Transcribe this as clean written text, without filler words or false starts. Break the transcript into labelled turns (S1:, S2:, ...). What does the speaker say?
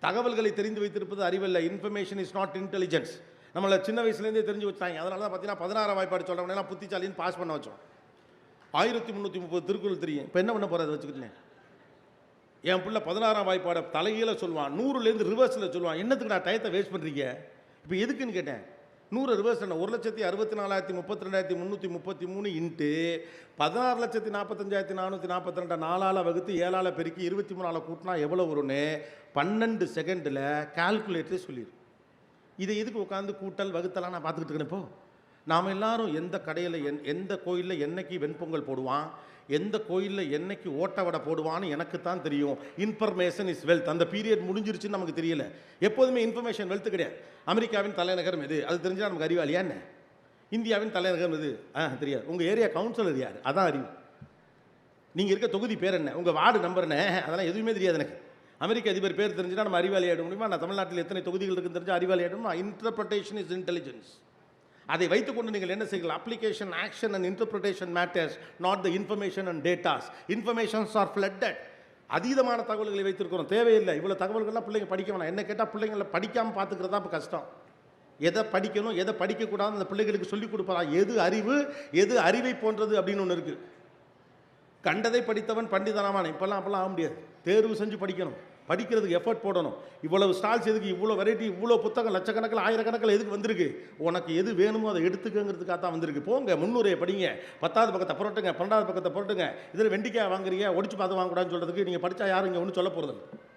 S1: தகவல்களை தெரிந்து வைத்திருப்பது அறிவல்ல. Information is not intelligence. நம்மள சின்ன வயசுலேருந்தே தெரிஞ்சு வச்சாங்க. அதனால தான் பார்த்தீங்கன்னா 16 வாய்ப்பாடு சொல்கிறவனெல்லாம் புத்திசாலின்னு பாஸ் பண்ண வச்சோம். 1330 திருக்குறள் தெரியும். இப்போ என்ன பண்ண போகிற அதை வச்சுக்கிட்டேன்? என் பிள்ளை 16ஆம் வாய்ப்பாடை தலைகீழ சொல்லுவான், 100லேருந்து ரிவர்ஸில் சொல்லுவான். என்னத்துக்கு நான் டயத்தை வேஸ்ட் பண்ணுறீங்க? இப்போ எதுக்குன்னு கேட்டேன். 100 ரிவர்ஸ் என்ன? 1,64,32,333 இன்ட்டு 16,45,442 4ஆல் வகுத்து 7ஆல் பெருக்கி 23ஆல் கூட்டினா எவ்வளோ வரும்னு 12 செகண்டில் கால்குலேட்டரே சொல்லிடும். இதை எதுக்கு உட்காந்து கூட்டல் வகுத்தலாம் நான் பார்த்துக்கிட்டு இருக்கேன்? இப்போ நாம் எல்லாரும் எந்த கடையில் எந்த கோயிலில் என்னைக்கு வெண்பொங்கல் போடுவான், எந்த கோயிலில் என்னைக்கு ஓட்ட வடை போடுவான்னு எனக்கு தான் தெரியும். Information is wealth. அந்த பீரியட் முடிஞ்சிருச்சுன்னு நமக்கு தெரியல. எப்போதுமே இன்ஃபர்மேஷன் வெல்த் கிடையாது. அமெரிக்காவின் தலைநகரம் எது? அது தெரிஞ்சால் நமக்கு அறிவாளியா என்ன? இந்தியாவின் தலைநகரம் எது? தெரியாது. உங்கள் ஏரியா கவுன்சிலர் யார்? அதான் அறிவு. நீங்கள் இருக்க தொகுதி பேர் என்ன? உங்கள் வார்டு நம்பர் என்ன? அதெல்லாம் எதுவுமே தெரியாது எனக்கு. அமெரிக்க அதிபர் பேர் தெரிஞ்சுன்னா நம்ம அறிவாளி ஆகிட முடியுமா? நான் தமிழ்நாட்டில் எத்தனை தொகுதிகள் இருக்குன்னு தெரிஞ்சால் அறிவாளி ஆகிடுமா? Interpretation is intelligence. அதை வைத்துக்கொண்டு நீங்கள் என்ன செய்யலாம்? Application, action and interpretation matters, not the information and datas. Informations R flooded. அதீதமான தகவல்களை வைத்திருக்கிறோம். தேவையில்லை. இவ்வளோ தகவல்கள்லாம் பிள்ளைங்க படிக்க வேணாம். என்ன கேட்டால் பிள்ளைங்களை படிக்காமல் பார்த்துக்கிறது தான் இப்போ கஷ்டம். எதை படிக்கணும், எதை படிக்கக்கூடாது அந்த பிள்ளைகளுக்கு சொல்லிக் கொடுப்பதா? எது அறிவு, எது அறிவை போன்றது அப்படின்னு ஒன்று இருக்குது. கண்டதை படித்தவன் பண்டிதனாவான். அப்போல்லாம் ஆக முடியாது. தேர்வு செஞ்சு படிக்கணும். படிக்கிறதுக்கு எஃபர்ட் போடணும். இவ்வளவு ஸ்டால்ஸ் எதுக்கு? இவ்வளோ வெரைட்டி, இவ்வளோ புத்தகம் லட்சக்கணக்கில் ஆயிரக்கணக்கில் எதுக்கு வந்திருக்கு? உனக்கு எது வேணுமோ அதை எடுத்துக்கங்கிறதுக்காக தான் வந்திருக்கு. போங்க, முன்னுரையை படிங்க, 10வது பக்கத்தை புரட்டுங்க, 12வது பக்கத்தை புரட்டுங்க. இதில் வெண்டிக்காய் வாங்குறீங்க, ஒடிச்சு பார்த்து வாங்கக்கூடாதுன்னு சொல்கிறதுக்கு நீங்கள் படித்தா யாரும் இங்கே ஒன்றும் சொல்ல போகிறது.